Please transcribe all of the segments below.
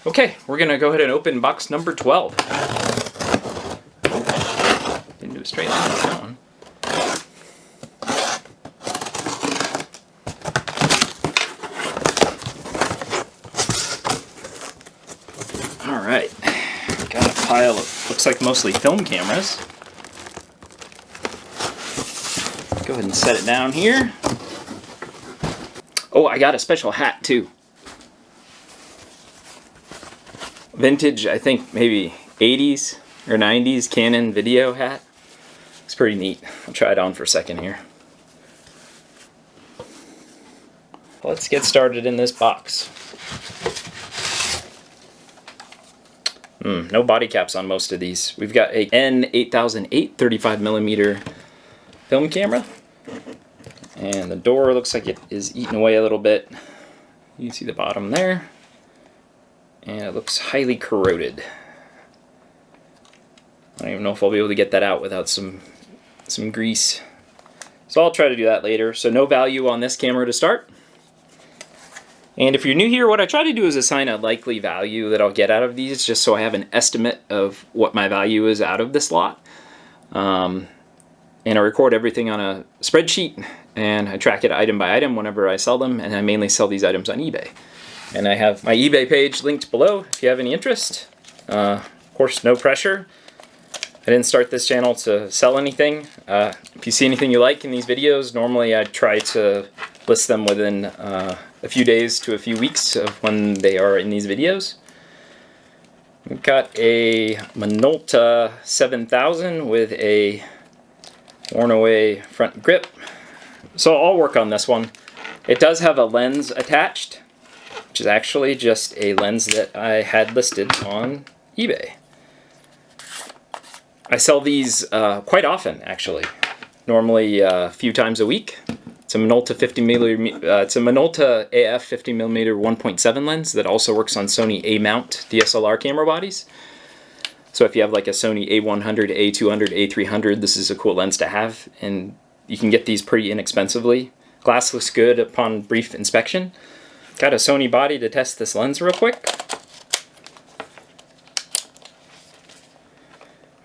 Okay, we're gonna go ahead and open box number 12. Didn't do a straight line on that one. All right, got a pile of, looks like mostly film cameras. Go ahead and set it down here. Oh, I got a special hat too. Vintage, I think maybe 80s or 90s Canon video hat. It's pretty neat. I'll try it on for a second here. Let's get started in this box. No body caps on most of these. We've got a N8008 35mm film camera. And the door looks like it is eaten away a little bit. You can see the bottom there. And it looks highly corroded. I don't even know if I'll be able to get that out without some grease. So I'll try to do that later. So no value on this camera to start. And if you're new here, what I try to do is assign a likely value that I'll get out of these, just so I have an estimate of what my value is out of this lot. And I record everything on a spreadsheet, and I track it item by item whenever I sell them, and I mainly sell these items on eBay. And I have my eBay page linked below if you have any interest. Of course, no pressure. I didn't start this channel to sell anything. If you see anything you like in these videos, normally I try to list them within a few days to a few weeks of when they are in these videos. We've got a Minolta 7000 with a worn away front grip. So I'll work on this one. It does have a lens attached, which is actually just a lens that I had listed on eBay. I sell these quite often, actually. Normally a few times a week. It's a Minolta 50mm. It's a Minolta AF 50mm 1.7 lens that also works on Sony A-mount DSLR camera bodies. So if you have like a Sony A100, A200, A300, this is a cool lens to have, and you can get these pretty inexpensively. Glass looks good upon brief inspection. Got a Sony body to test this lens real quick.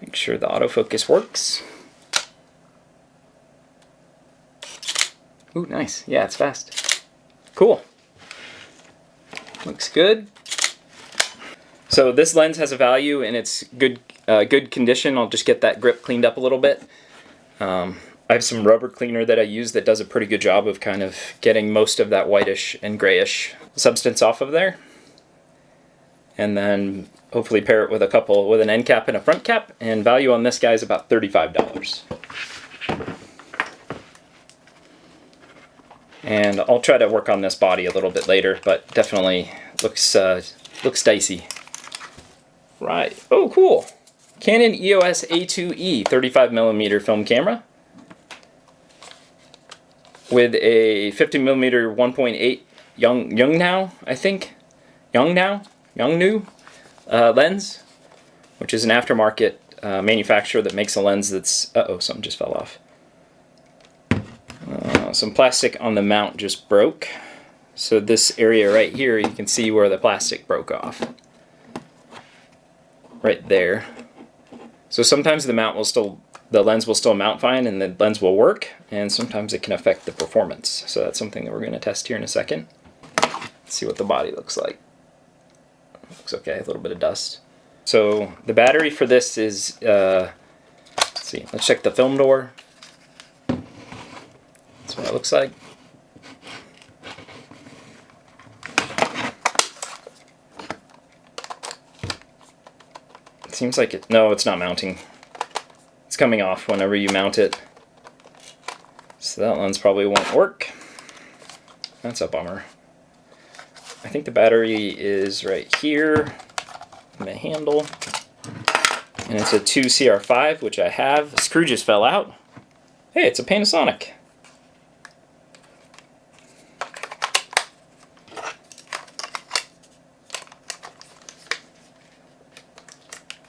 Make sure the autofocus works. Ooh, nice. Yeah, it's fast. Cool. Looks good. So this lens has a value and it's good condition. I'll just get that grip cleaned up a little bit. I have some rubber cleaner that I use that does a pretty good job of kind of getting most of that whitish and grayish substance off of there. And then hopefully pair it with with an end cap and a front cap, and value on this guy is about $35. And I'll try to work on this body a little bit later, but definitely looks dicey. Right. Oh, cool. Canon EOS A2E 35mm film camera with a 50mm 1.8 Yongnuo, I think. Yongnuo lens, which is an aftermarket manufacturer that makes a lens that's... Uh-oh, something just fell off. Some plastic on the mount just broke. So this area right here, you can see where the plastic broke off. Right there. So sometimes the lens will still mount fine and the lens will work, and sometimes it can affect the performance. So that's something that we're going to test here in a second. Let's see what the body looks like. Looks okay, a little bit of dust. So the battery for this is, let's see, let's check the film door. That's what it looks like. It seems like it, no, it's not mounting. It's coming off whenever you mount it. So that lens probably won't work. That's a bummer. I think the battery is right here in the handle. And it's a 2CR5, which I have. The screw just fell out. Hey, it's a Panasonic.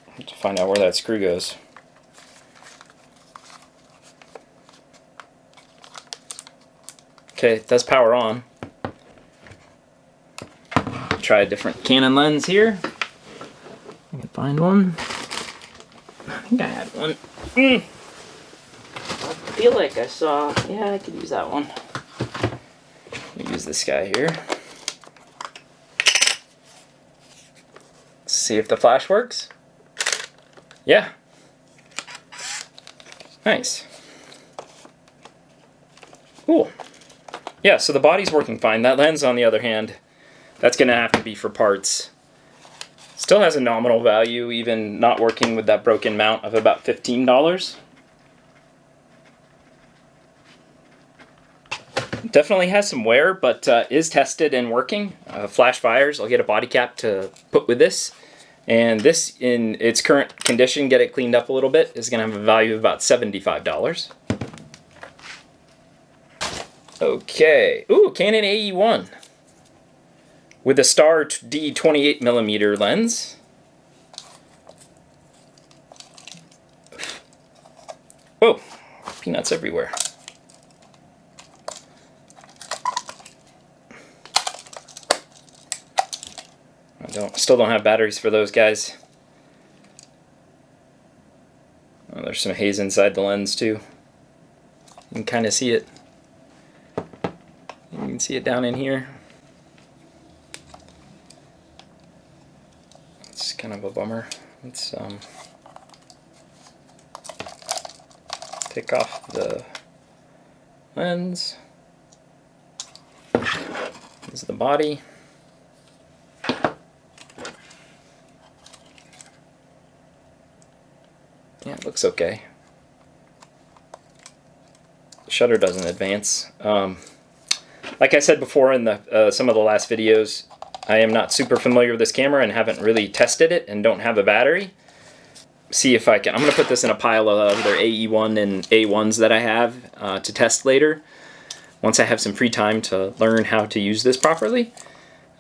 I have to find out where that screw goes. Okay, it does power on. try a different Canon lens here. I can find one. I think I had one. I feel like I saw, yeah, I could use that one. Let me use this guy here. Let's see if the flash works. Yeah. Nice. Cool. Yeah, so the body's working fine. That lens, on the other hand, that's going to have to be for parts. Still has a nominal value, even not working with that broken mount, of about $15. Definitely has some wear, but is tested and working. Flash fires, I'll get a body cap to put with this. And this, in its current condition, get it cleaned up a little bit, is going to have a value of about $75. Okay, ooh, Canon AE1 with a Star D 28mm lens. Whoa, peanuts everywhere. Still don't have batteries for those guys. Oh, there's some haze inside the lens too. You can kind of see it. You can see it down in here. It's kind of a bummer. Let's take off the lens. This is the body. Yeah, it looks okay. The shutter doesn't advance. Like I said before in the some of the last videos, I am not super familiar with this camera and haven't really tested it and don't have a battery. See if I can. I'm going to put this in a pile of other AE1 and A1s that I have to test later, once I have some free time to learn how to use this properly.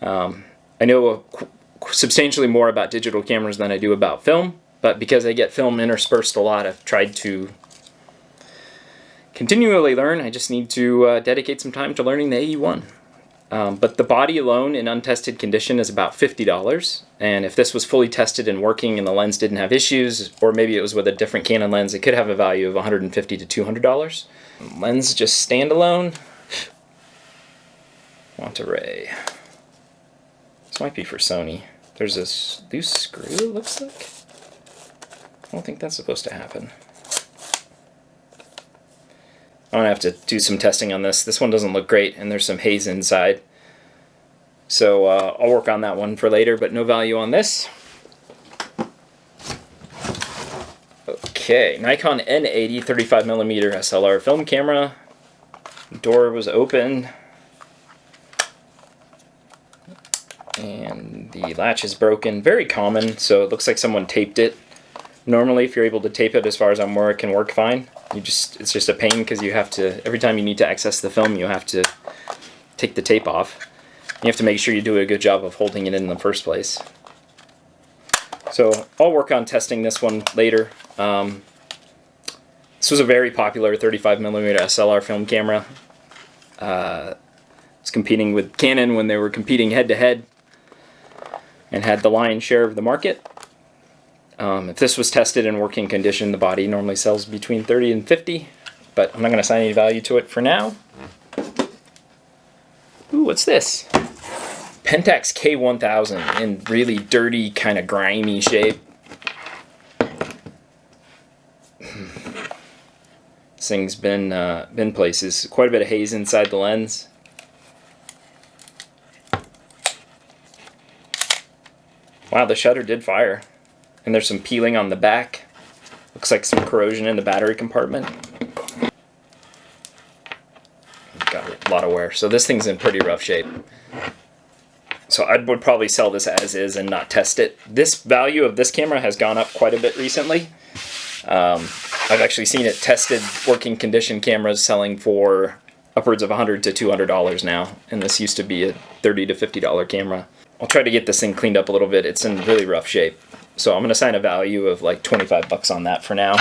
I know substantially more about digital cameras than I do about film, but because I get film interspersed a lot, I've tried to continually learn. I just need to dedicate some time to learning the AE1. But the body alone in untested condition is about $50, and if this was fully tested and working and the lens didn't have issues, or maybe it was with a different Canon lens, it could have a value of $150 to $200. Lens just standalone. Monterey. This might be for Sony. There's this loose screw, it looks like. I don't think that's supposed to happen. I'm gonna have to do some testing on this. This one doesn't look great, and there's some haze inside. So I'll work on that one for later, but no value on this. Okay, Nikon N80 35mm SLR film camera. Door was open. And the latch is broken. Very common, so it looks like someone taped it. Normally, if you're able to tape it, as far as I'm aware, it can work fine. It's just a pain because you have to, every time you need to access the film, you have to take the tape off. You have to make sure you do a good job of holding it in the first place. So I'll work on testing this one later. This was a very popular 35mm SLR film camera. It's competing with Canon when they were competing head-to-head and had the lion's share of the market. If this was tested in working condition, the body normally sells between $30 and $50, but I'm not going to assign any value to it for now. Ooh, what's this? Pentax K1000 in really dirty, kind of grimy shape. This thing's been places. Quite a bit of haze inside the lens. Wow, the shutter did fire. And there's some peeling on the back. Looks like some corrosion in the battery compartment. Got a lot of wear. So this thing's in pretty rough shape. So I would probably sell this as is and not test it. This value of this camera has gone up quite a bit recently. I've actually seen it tested working condition cameras selling for upwards of $100 to $200 now. And this used to be a $30 to $50 camera. I'll try to get this thing cleaned up a little bit. It's in really rough shape. So I'm going to assign a value of like 25 bucks on that for now.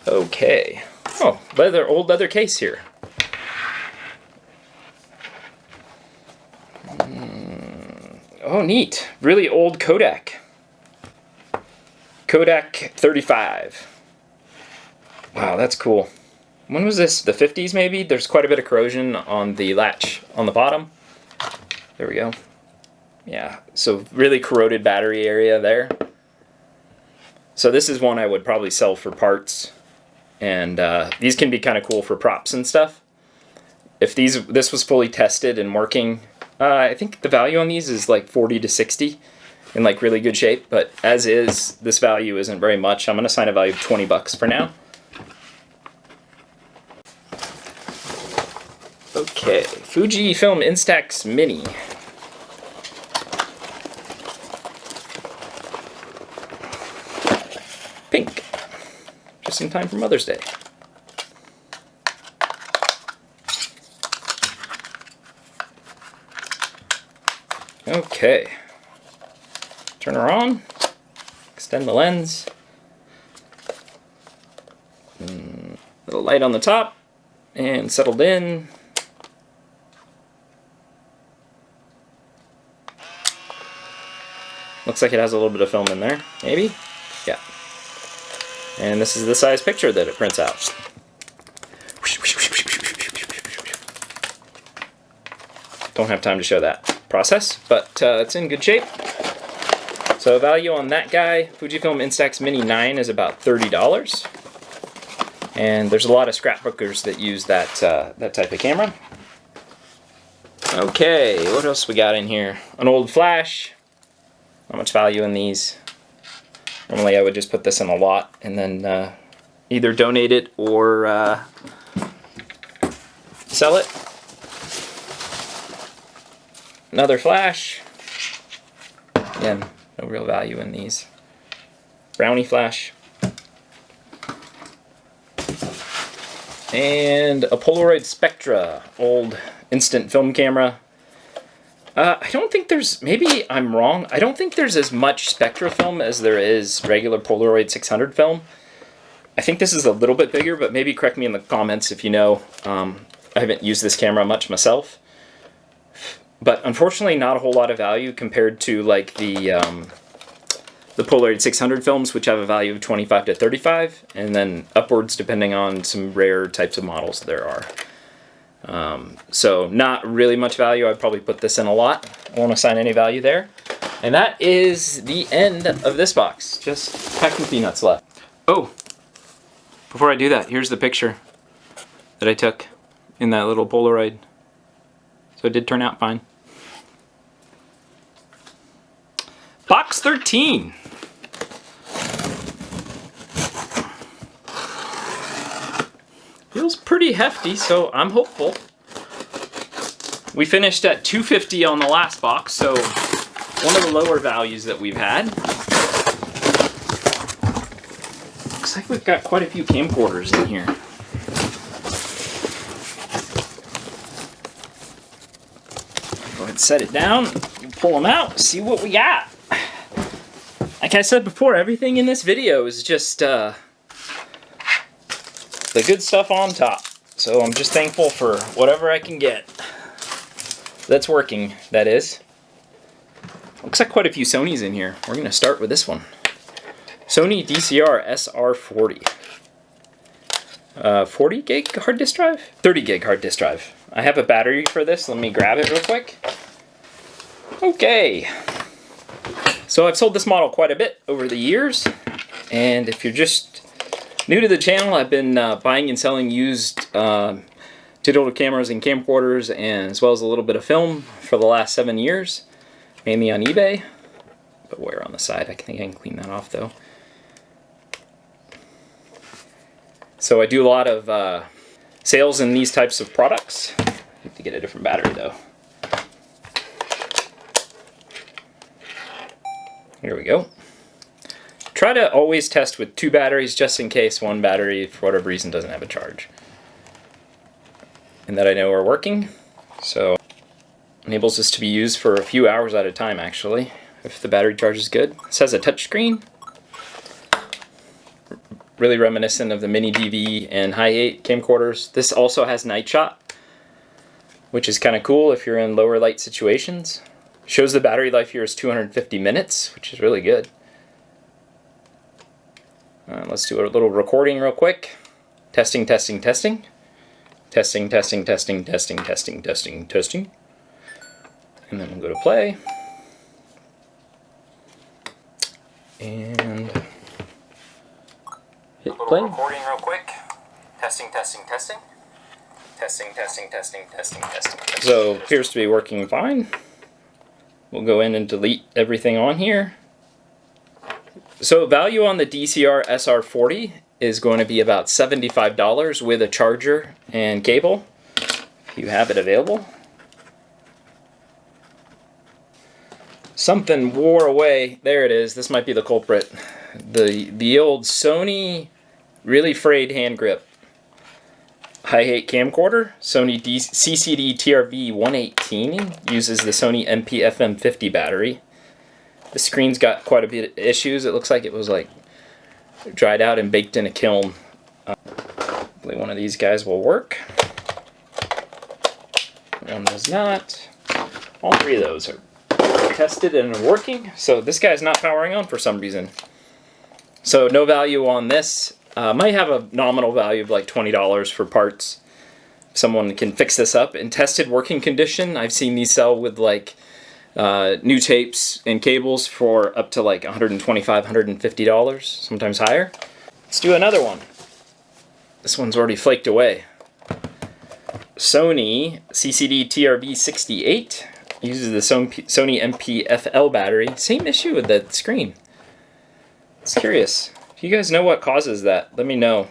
Okay. Oh, old leather case here. Oh, neat. Really old Kodak. Kodak 35. Wow, that's cool. When was this? The 50s maybe? There's quite a bit of corrosion on the latch on the bottom. There we go. Yeah, so really corroded battery area there. So this is one I would probably sell for parts. And these can be kind of cool for props and stuff. If this was fully tested and working, I think the value on these is like 40 to 60 in like really good shape. But as is, this value isn't very much. I'm going to assign a value of 20 bucks for now. Okay, Fujifilm Instax Mini. Pink. Just in time for Mother's Day. Okay. Turn her on. Extend the lens. Little light on the top. And settled in. Looks like it has a little bit of film in there. Maybe? Yeah. And this is the size picture that it prints out. Don't have time to show that process, but it's in good shape. So value on that guy, Fujifilm Instax Mini 9, is about $30. And there's a lot of scrapbookers that use that type of camera. Okay, what else we got in here? An old flash. Not much value in these. Normally I would just put this in a lot and then either donate it or sell it. Another flash. Again, no real value in these. Brownie flash. And a Polaroid Spectra, old instant film camera. I don't think there's, maybe I'm wrong, I don't think there's as much Spectra film as there is regular Polaroid 600 film. I think this is a little bit bigger, but maybe correct me in the comments if you know. I haven't used this camera much myself. But unfortunately not a whole lot of value compared to like the Polaroid 600 films, which have a value of 25 to 35, and then upwards depending on some rare types of models there are. So not really much value. I'd probably put this in a lot. I won't assign any value there. And that is the end of this box. Just packing peanuts left. Oh, before I do that, here's the picture that I took in that little Polaroid. So it did turn out fine. Box 13. Feels pretty hefty, so I'm hopeful. We finished at $250 on the last box, so one of the lower values that we've had. Looks like we've got quite a few camcorders in here. Go ahead and set it down, pull them out, see what we got. Like I said before, everything in this video is just the good stuff on top. So I'm just thankful for whatever I can get. That's working, that is. Looks like quite a few Sonys in here. We're going to start with this one. Sony DSLR SR40. 40 gig hard disk drive? 30 gig hard disk drive. I have a battery for this. Let me grab it real quick. Okay. So I've sold this model quite a bit over the years. And if you're just new to the channel, I've been buying and selling used digital cameras and camcorders, and as well as a little bit of film for the last 7 years, mainly on eBay. But wear on the side, I think I can clean that off though. So I do a lot of sales in these types of products. I have to get a different battery though. Here we go. Try to always test with 2 batteries just in case one battery for whatever reason doesn't have a charge. And that I know are working. So enables this to be used for a few hours at a time actually, if the battery charge is good. This has a touchscreen. Really reminiscent of the Mini DV and High 8 camcorders. This also has night shot, which is kind of cool if you're in lower light situations. Shows the battery life here is 250 minutes, which is really good. Let's do a little recording real quick. Testing, testing, testing. Testing, testing, testing, testing, testing, testing, testing. And then we'll go to play. And hit play. Recording real quick. Testing, testing, testing. Testing, testing, testing, testing, testing. So appears to be working fine. We'll go in and delete everything on here. So value on the DCR SR40 is going to be about $75 with a charger and cable, if you have it available. Something wore away. There it is. This might be the culprit. The old Sony really frayed hand grip. Hi-8 camcorder, Sony CCD TRV 118, uses the Sony MP-FM50 battery. The screen's got quite a bit of issues. It looks like it was like dried out and baked in a kiln. Hopefully one of these guys will work. One does not. All three of those are tested and are working. So this guy's not powering on for some reason. So no value on this. Might have a nominal value of like $20 for parts. Someone can fix this up. In tested working condition, I've seen these sell with like new tapes and cables for up to like $125, $150, sometimes higher. Let's do another one. This one's already flaked away. Sony CCD TRV 68 uses the Sony MP-FL battery. Same issue with the screen. It's curious. If you guys know what causes that, let me know.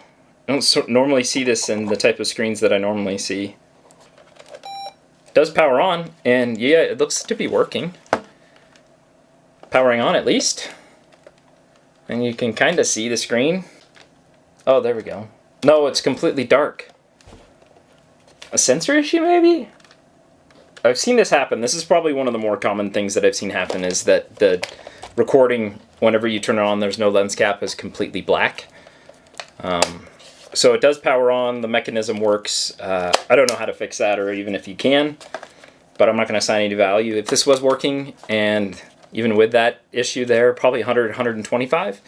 I don't normally see this in the type of screens that I normally see. Does power on, and yeah, it looks to be working. Powering on at least. And you can kind of see the screen. Oh, there we go. No, it's completely dark. A sensor issue maybe? I've seen this happen. This is probably one of the more common things that I've seen happen, is that the recording, whenever you turn it on, there's no lens cap, is completely black. So it does power on, the mechanism works. I don't know how to fix that, or even if you can, but I'm not going to assign any value. If this was working, and even with that issue there, probably 100, 125.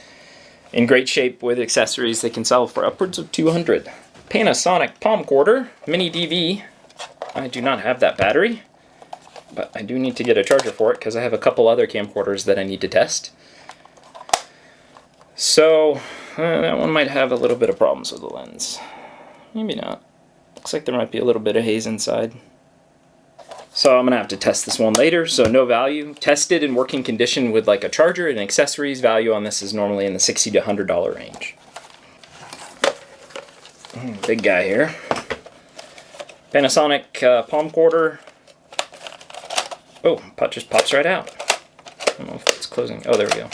In great shape with accessories, they can sell for upwards of 200. Panasonic camcorder, mini DV. I do not have that battery, but I do need to get a charger for it because I have a couple other camcorders that I need to test. So that one might have a little bit of problems with the lens. Maybe not. Looks like there might be a little bit of haze inside. So I'm going to have to test this one later. So no value. Tested in working condition with like a charger and accessories. Value on this is normally in the $60 to $100 range. Big guy here. Panasonic camcorder. Oh, just pops right out. I don't know if it's closing. Oh, there we go.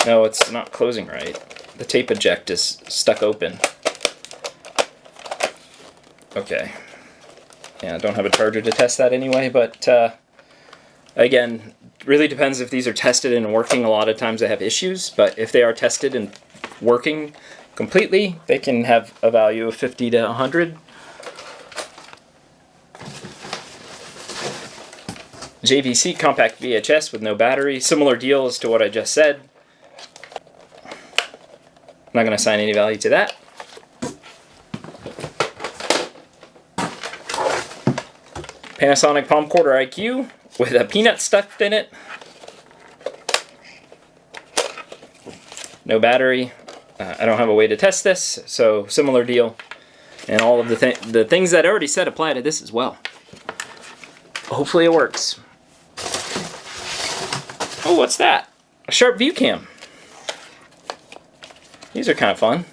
No, it's not closing right. The tape eject is stuck open. Okay. Yeah, I don't have a charger to test that anyway, but again, really depends if these are tested and working. A lot of times they have issues, but if they are tested and working completely, they can have a value of 50 to 100. JVC compact VHS with no battery. Similar deal as to what I just said. I'm not going to assign any value to that. Panasonic camcorder IQ with a peanut stuffed in it. No battery. I don't have a way to test this, so similar deal. And all of the things that I already said apply to this as well. Hopefully it works. Oh, what's that? A sharp view cam. These are kind of fun.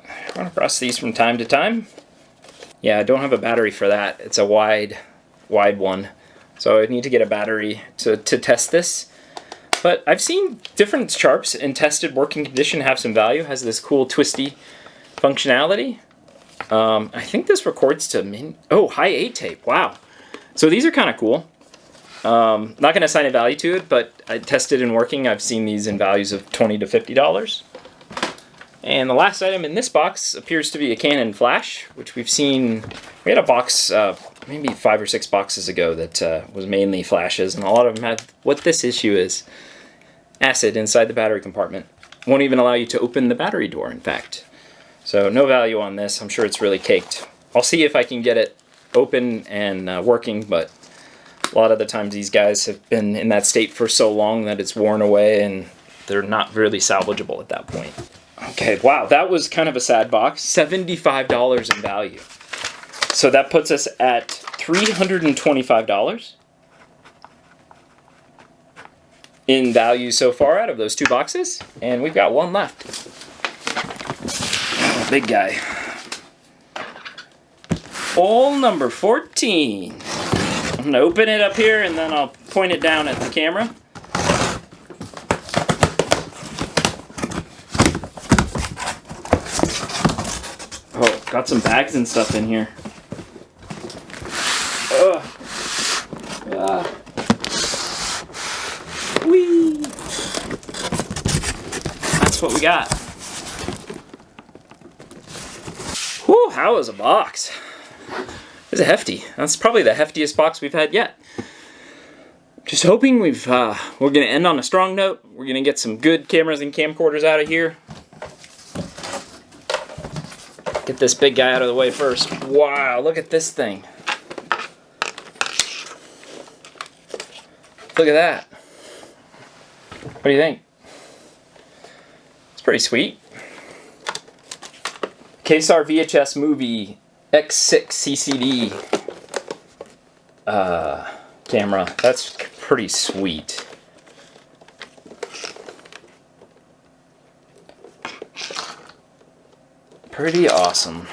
I run across these from time to time. Yeah, I don't have a battery for that. It's a wide one. So I need to get a battery to test this. But I've seen different sharps in tested working condition have some value. Has this cool twisty functionality. I think this records to Hi-8 tape. Wow. So these are kind of cool. Not going to assign a value to it, but I tested in working. I've seen these in values of $20 to $50. And the last item in this box appears to be a Canon flash, which we've seen. We had a box maybe 5 or 6 boxes ago that was mainly flashes, and a lot of them had what this issue is: acid inside the battery compartment. Won't even allow you to open the battery door, in fact. So no value on this. I'm sure it's really caked. I'll see if I can get it open and working, but a lot of the times these guys have been in that state for so long that it's worn away and they're not really salvageable at that point. Okay, wow, that was kind of a sad box. $75 in value. So that puts us at $325 in value so far out of those 2 boxes, and we've got one left. Oh, big guy. Bowl number 14. I'm going to open it up here and then I'll point it down at the camera. Oh, got some bags and stuff in here. Whee! That's what we got. Whew, how was a box? It's a hefty. That's probably the heftiest box we've had yet. Just hoping we're going to end on a strong note. We're going to get some good cameras and camcorders out of here. Get this big guy out of the way first. Wow, look at this thing. Look at that. What do you think? It's pretty sweet. KSAR VHS Movie X6 CCD camera. That's pretty sweet. Pretty awesome.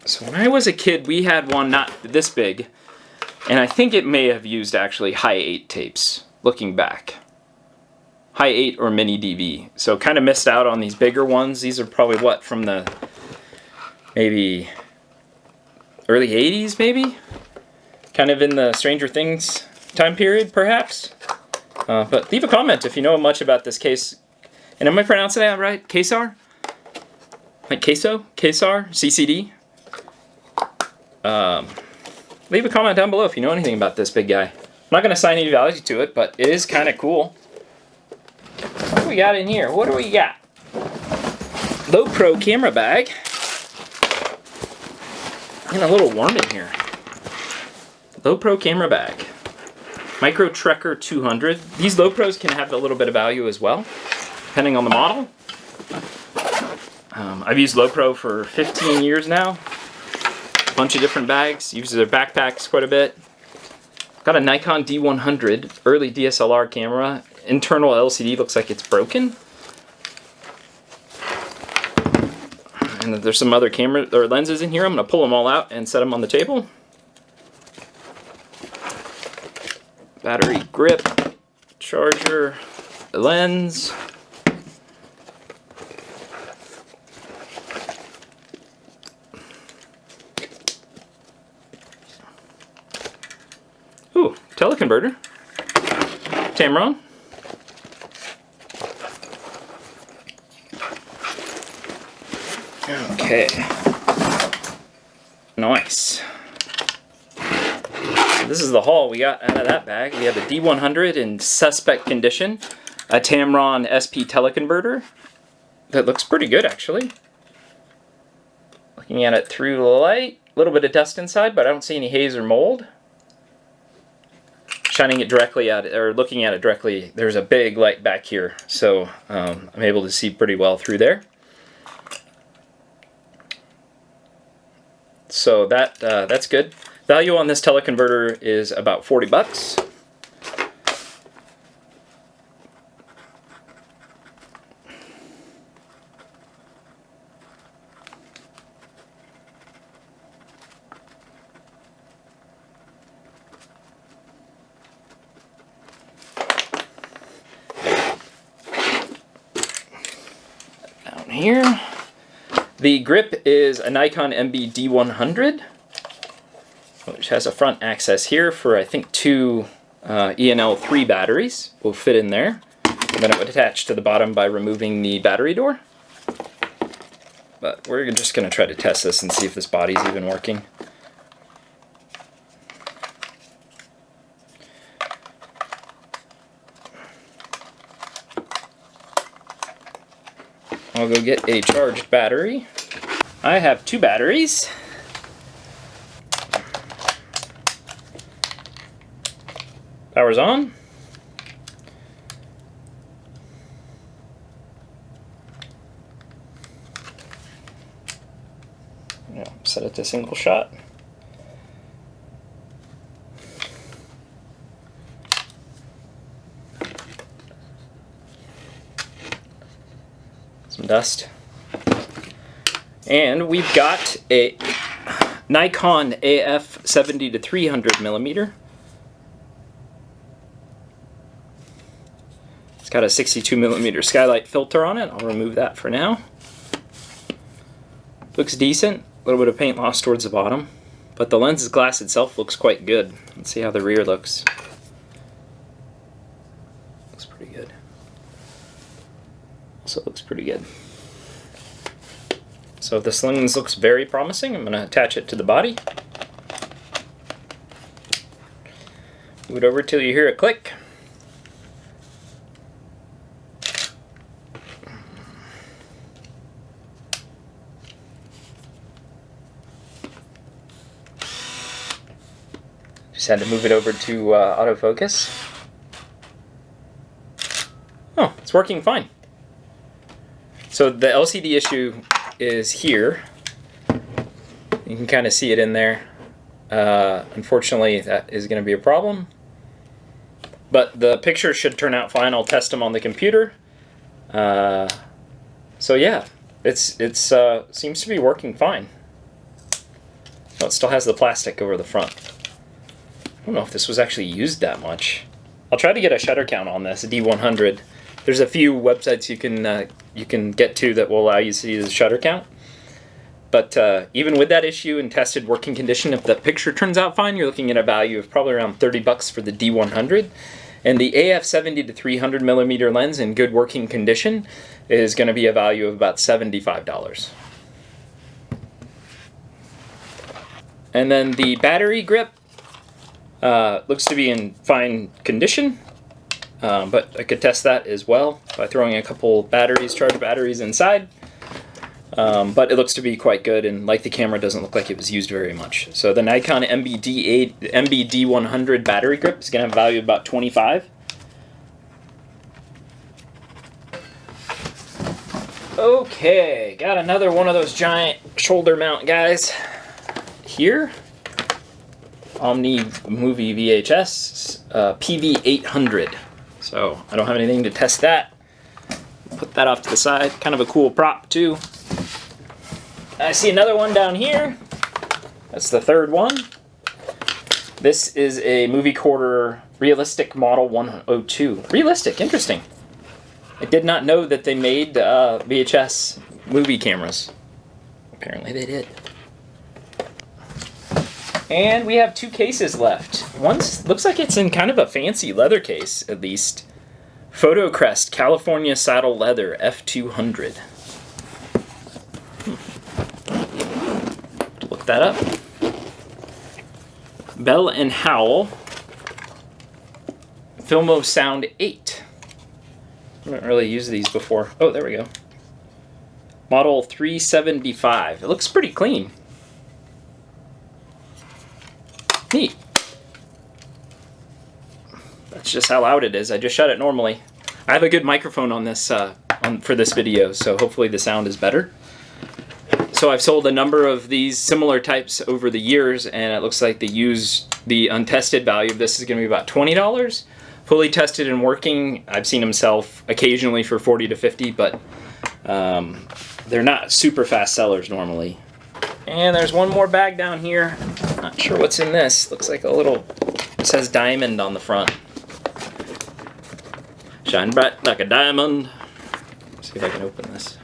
So when I was a kid, we had one not this big, and I think it may have used actually high 8 tapes, looking back. High 8 or mini DV. So kind of missed out on these bigger ones. These are probably what, from the maybe early 80s maybe? Kind of in the Stranger Things time period perhaps? But leave a comment if you know much about this case. And am I pronouncing that right? KSAR? Like queso? KSAR? CCD? Leave a comment down below if you know anything about this big guy. I'm not going to assign any value to it, but it is kind of cool. What do we got in here? What do we got? Low Pro camera bag. And a little worm in here. Low Pro camera bag. Micro Trekker 200. These Low Pros can have a little bit of value as well, depending on the model. I've used Low Pro for 15 years now. A bunch of different bags. Use their backpacks quite a bit. Got a Nikon D100 early DSLR camera. Internal LCD looks like it's broken. And there's some other camera or lenses in here. I'm going to pull them all out and set them on the table. Battery grip, charger, lens. Ooh, teleconverter. Tamron. Okay. Nice. So this is the haul we got out of that bag. We have a D100 in suspect condition, a Tamron SP teleconverter that looks pretty good actually. Looking at it through the light, a little bit of dust inside, but I don't see any haze or mold. Shining it directly at it, or looking at it directly, there's a big light back here, so I'm able to see pretty well through there. So that's good. Value on this teleconverter is about 40 bucks. Down here. The grip is a Nikon MB D100, which has a front access here for I think 2 ENL3 batteries. Will fit in there. And then it would attach to the bottom by removing the battery door. but we're just going to try to test this and see if this body's even working. I'll go get a charged battery. I have 2 batteries. Power's on. Yeah, set it to single shot. Some dust. And we've got a Nikon AF 70 to 300 millimeter. It's got a 62 millimeter skylight filter on it. I'll remove that for now. Looks decent. A little bit of paint loss towards the bottom, but the lens glass itself looks quite good. Let's see how the rear looks. Looks pretty good. Also looks pretty good. So this lens looks very promising. I'm going to attach it to the body. Move it over till you hear it click. Just had to move it over to autofocus. Oh, it's working fine. So the LCD issue is here. You can kind of see it in there. Unfortunately, that is going to be a problem. But the pictures should turn out fine. I'll test them on the computer. So yeah, it seems to be working fine. Oh, it still has the plastic over the front. I don't know if this was actually used that much. I'll try to get a shutter count on this, a D100. There's a few websites you can get to that will allow you to see the shutter count. But even with that issue in tested working condition, if the picture turns out fine, you're looking at a value of probably around $30 for the D100. And the AF 70 to 300 millimeter lens in good working condition is going to be a value of about $75. And then the battery grip looks to be in fine condition, but I could test that as well by throwing a couple batteries, charged batteries inside. But it looks to be quite good, and like the camera, doesn't look like it was used very much. So the Nikon MBD100 battery grip is going to have a value of about $25. Okay, got another one of those giant shoulder mount guys here. Omni Movie VHS PV800. So I don't have anything to test that. Put that off to the side. Kind of a cool prop too. I see another one down here. That's the third one. This is a movie quarter realistic model 102. Realistic, interesting. I did not know that they made VHS movie cameras. Apparently they did. And we have 2 cases left. One looks like it's in kind of a fancy leather case, at least. Photocrest California Saddle Leather F200. Look that up. Bell & Howell Filmo Sound 8. I haven't really used these before. Oh, there we go. Model 375. It looks pretty clean. Neat. That's just how loud it is. I just shut it normally. I have a good microphone on this for this video, so hopefully the sound is better. So I've sold a number of these similar types over the years, and it looks like the untested value of this is going to be about $20. Fully tested and working, I've seen them sell occasionally for $40 to $50, but they're not super fast sellers normally. And there's one more bag down here. Not sure what's in this. Looks like a little, it says diamond on the front. Shine bright like a diamond. Let's see if I can open this.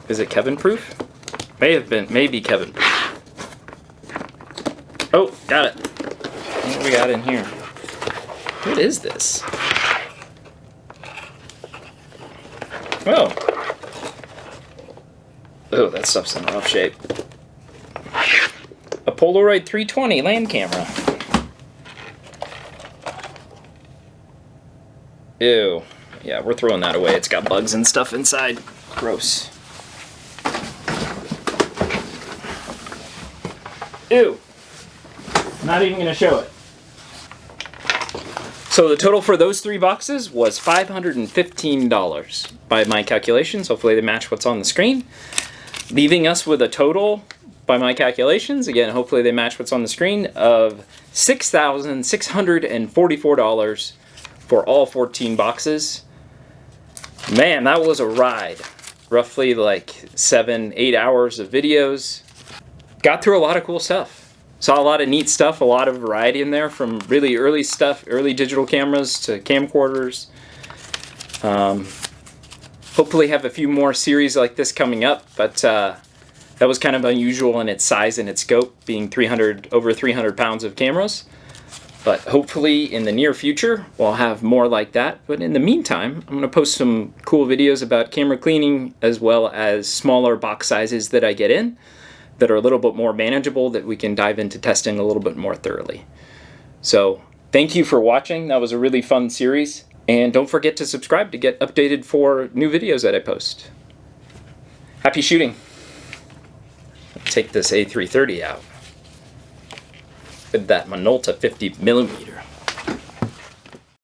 Is it Kevin proof? Maybe Kevin proof. Oh, got it. What do we got in here? What is this? Oh. Oh, that stuff's in rough shape. A Polaroid 320 land camera. Ew. Yeah, we're throwing that away. It's got bugs and stuff inside. Gross. Ew. Not even gonna show it. So the total for those 3 boxes was $515 by my calculations. Hopefully they match what's on the screen. Leaving us with a total, by my calculations, again, hopefully they match what's on the screen, of $6,644 for all 14 boxes. Man, that was a ride. Roughly like 7-8 hours of videos. Got through a lot of cool stuff. Saw a lot of neat stuff, a lot of variety in there, from really early stuff, early digital cameras to camcorders. Hopefully have a few more series like this coming up, but that was kind of unusual in its size and its scope, being over 300 pounds of cameras. But hopefully in the near future, we'll have more like that. But in the meantime, I'm going to post some cool videos about camera cleaning, as well as smaller box sizes that I get in, that are a little bit more manageable, that we can dive into testing a little bit more thoroughly. So thank you for watching. That was a really fun series. And don't forget to subscribe to get updated for new videos that I post. Happy shooting. Take this A330 out with that Minolta 50mm.